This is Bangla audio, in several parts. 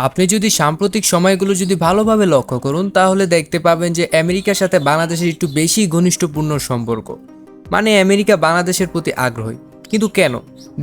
আপনি যদি সাম্প্রতিক সময়গুলো যদি ভালোভাবে লক্ষ্য করুন তাহলে দেখতে পাবেন যে আমেরিকার সাথে বাংলাদেশের একটু বেশি ঘনিষ্ঠপূর্ণ সম্পর্ক। মানে আমেরিকা বাংলাদেশের প্রতি আগ্রহী। কিন্তু কেন?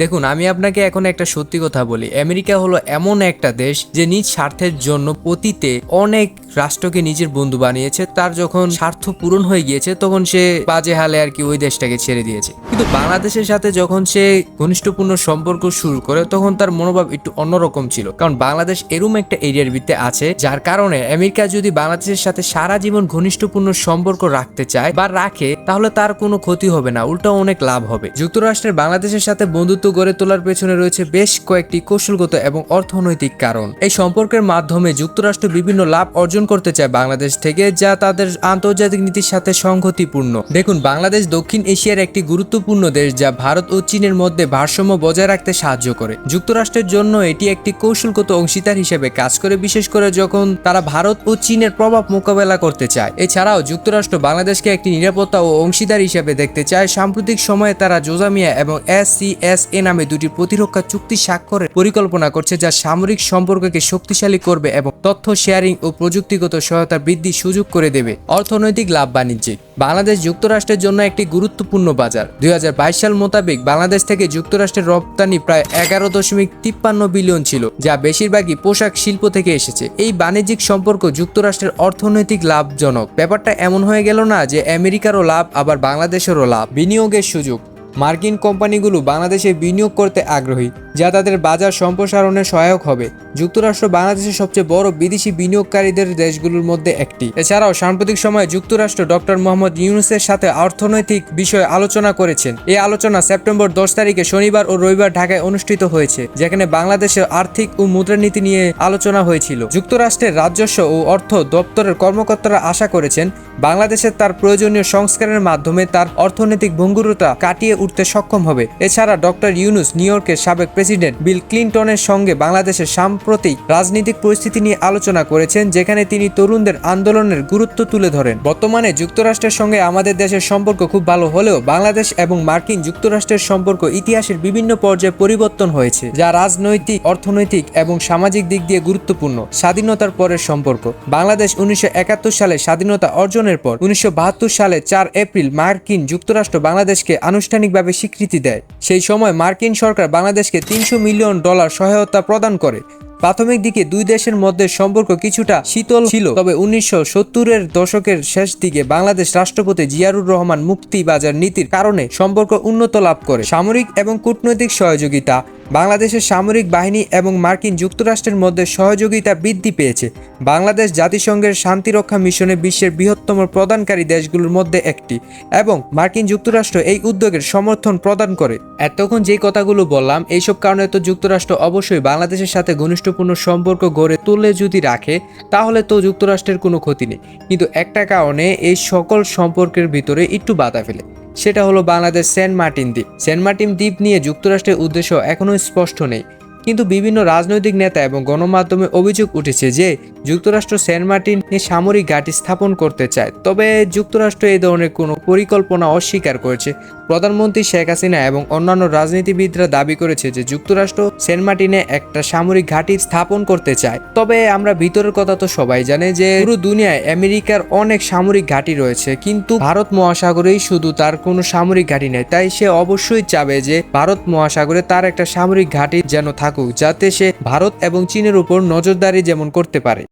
দেখুন, আমি আপনাকে এখন একটা সত্যি কথা বলি, আমেরিকা হলো এমন একটা দেশ যে নিজ স্বার্থের জন্য অতীতে অনেক রাষ্ট্রকে নিজের বন্ধু বানিয়েছে। তার যখন স্বার্থ পূরণ হয়ে গিয়েছে তখন সে বাজে হালে আর কি ওই দেশটাকে ছেড়ে দিয়েছে। কিন্তু বাংলাদেশের সাথে যখন সে ঘনিষ্ঠপূর্ণ সম্পর্ক শুরু করে তখন তার মনোভাব একটু অন্যরকম ছিল, কারণ বাংলাদেশ এরম একটা এরিয়ার ভিত্তে আছে যার কারণে আমেরিকা যদি বাংলাদেশের সাথে সারা জীবন ঘনিষ্ঠপূর্ণ সম্পর্ক রাখতে চায় বা রাখে তাহলে তার কোনো ক্ষতি হবে না, উল্টো অনেক লাভ হবে। যুক্তরাষ্ট্রের বাংলাদেশের সাথে বন্ধুত্ব গড়ে তোলার পেছনে রয়েছে বেশ কয়েকটি কৌশলগত এবং অর্থনৈতিক কারণ। এই সম্পর্কের মাধ্যমে যুক্তরাষ্ট্র বিভিন্ন লাভ অর্জন করতে চায় বাংলাদেশ থেকে, যা তাদের আন্তর্জাতিক নীতির সাথে সংগতিপূর্ণ। দেখুন, বাংলাদেশ দক্ষিণ এশিয়ার একটি গুরুত্বপূর্ণ দেশ যা ভারত ও চীনের মধ্যে ভারসাম্য বজায় রাখতে সাহায্য করে। যুক্তরাষ্ট্রের জন্য এটি একটি কৌশলগত অংশীদার হিসেবে কাজ করে, বিশেষ করে যখন তারা ভারত ও চীনের প্রভাব মোকাবেলা করতে চায়। এছাড়াও যুক্তরাষ্ট্র বাংলাদেশকে একটি নিরাপত্তা ও অংশীদার হিসেবে দেখতে চায়। সাম্প্রতিক সময়ে তারা জোজামিয়া এবং SCSA নামে দুটি প্রতিরক্ষা চুক্তি স্বাক্ষরের পরিকল্পনা করছে, যা সামরিক সম্পর্ককে শক্তিশালী করবে এবং তথ্য শেয়ারিং ও প্রযুক্তিগত সহায়তা বৃদ্ধির সুযোগ করে দেবে। অর্থনৈতিক লাভ বাণিজ্যিক বাংলাদেশ যুক্তরাষ্ট্রের জন্য একটি গুরুত্বপূর্ণ বাজার। 2022 সাল মোতাবেক বাংলাদেশ থেকে যুক্তরাষ্ট্রের রপ্তানি প্রায় 11.53 বিলিয়ন ছিল, যা বেশিরভাগই পোশাক শিল্প থেকে এসেছে। এই বাণিজ্যিক সম্পর্ক যুক্তরাষ্ট্রের অর্থনৈতিক লাভজনক। ব্যাপারটা এমন হয়ে গেল না যে আমেরিকারও লাভ আবার বাংলাদেশেরও লাভ। বিনিয়োগের সুযোগ মার্কিন কোম্পানিগুলো বাংলাদেশে বিনিয়োগ করতে আগ্রহী, যা তাদের বাজার সম্প্রসারণে সহায়ক হবে। যুক্তরাষ্ট্র বাংলাদেশের সবচেয়ে বড় বিদেশি বিনিয়োগকারীদের দেশগুলোর মধ্যে একটি। এছাড়াও সাম্প্রতিক সময়ে যুক্তরাষ্ট্র ডক্টর মোহাম্মদ ইউনূসের সাথে অর্থনৈতিক বিষয়ে আলোচনা করেছেন। এই আলোচনা সেপ্টেম্বর 10 তারিখে শনিবার ও রবিবার ঢাকায় অনুষ্ঠিত হয়েছে, যেখানে বাংলাদেশের আর্থিক ও মুদ্রানীতি নিয়ে আলোচনা হয়েছিল। যুক্তরাষ্ট্রের রাজস্ব ও অর্থ দপ্তরের কর্মকর্তারা আশা করেছেন বাংলাদেশের তার প্রয়োজনীয় সংস্কারের মাধ্যমে তার অর্থনৈতিক ভঙ্গুরতা কাটিয়ে উঠতে সক্ষম হবে। এছাড়া ডক্টর ইউনূস নিউ ইয়র্কের সাবেক প্রেসিডেন্ট বিল ক্লিনটনের সঙ্গে বাংলাদেশের সাম্প্রতিক রাজনৈতিক পরিস্থিতি নিয়ে আলোচনা করেছেন, যেখানে তিনি তরুণদের আন্দোলনের গুরুত্ব তুলে ধরেন। বর্তমানে যুক্তরাষ্ট্রের সঙ্গে আমাদের দেশের সম্পর্ক খুব ভালো হলেও বাংলাদেশ এবং মার্কিন যুক্তরাষ্ট্রের সম্পর্ক ইতিহাসের বিভিন্ন পর্যায়ে পরিবর্তন হয়েছে, যা রাজনৈতিক, অর্থনৈতিক এবং সামাজিক দিক দিয়ে গুরুত্বপূর্ণ। স্বাধীনতার পরের সম্পর্ক বাংলাদেশ 1971 সালে স্বাধীনতা অর্জনের পর 1972 সালে 4 এপ্রিল মার্কিন যুক্তরাষ্ট্র বাংলাদেশকে আনুষ্ঠানিকভাবে স্বীকৃতি দেয়। সেই সময় মার্কিন সরকার বাংলাদেশকে $300 মিলিয়ন সহায়তা প্রদান করে। প্রাথমিক দিকে দুই দেশের মধ্যে সম্পর্ক কিছুটা শীতল ছিল, তবে 1970-এর দশকের শেষ দিকে বাংলাদেশ রাষ্ট্রপতি জিয়াউর রহমান মুক্তি বাজার নীতির কারণে সম্পর্ক উন্নত লাভ করে। সামরিক এবং কূটনৈতিক সহযোগিতা বাংলাদেশের সামরিক বাহিনী এবং মার্কিন যুক্তরাষ্ট্রের মধ্যে সহযোগিতা বৃদ্ধি পেয়েছে। বাংলাদেশ জাতিসংঘের শান্তিরক্ষা মিশনে বিশ্বের বৃহত্তম প্রদানকারী দেশগুলোর মধ্যে একটি এবং মার্কিন যুক্তরাষ্ট্র এই উদ্যোগের সমর্থন প্রদান করে। এতক্ষণ যে কথাগুলো বললাম, এইসব কারণে তো যুক্তরাষ্ট্র অবশ্যই বাংলাদেশের সাথে ঘনিষ্ঠপূর্ণ সম্পর্ক গড়ে তুলে যদি রাখে তাহলে তো যুক্তরাষ্ট্রের কোনো ক্ষতি নেই। কিন্তু একটা কারণে এই সকল সম্পর্কের ভিতরে একটু বাধা ফেলে, সেটা হলো বাংলাদেশ সেন্ট মার্টিন দ্বীপ। সেন্ট মার্টিন দ্বীপ নিয়ে যুক্তরাষ্ট্রের উদ্দেশ্য এখনও স্পষ্ট নেই, কিন্তু বিভিন্ন রাজনৈতিক নেতা এবং গণমাধ্যমে অভিযোগ উঠেছে যে যুক্তরাষ্ট্র সেন্ট মার্টিনে সামরিক ঘাঁটি স্থাপন করতে চায়। তবে যুক্তরাষ্ট্র এই ধরনের কোনো পরিকল্পনা অস্বীকার করেছে। প্রধানমন্ত্রী শেখ হাসিনা এবং অন্যান্য রাজনীতিবিদরা দাবি করেছে যে যুক্তরাষ্ট্র সেন্ট মার্টিনে একটা সামরিক ঘাঁটি স্থাপন করতে চায়। তবে আমরা ভিতরের কথা তো সবাই জানে যে পুরো দুনিয়ায় আমেরিকার অনেক সামরিক ঘাঁটি রয়েছে, কিন্তু ভারত মহাসাগরেই শুধু তার কোনো সামরিক ঘাঁটি নেই। তাই সে অবশ্যই চাবে যে ভারত মহাসাগরে তার একটা সামরিক ঘাঁটি যেন থাকুক, যাতে সে ভারত এবং চীনের উপর নজরদারি যেমন করতে পারে।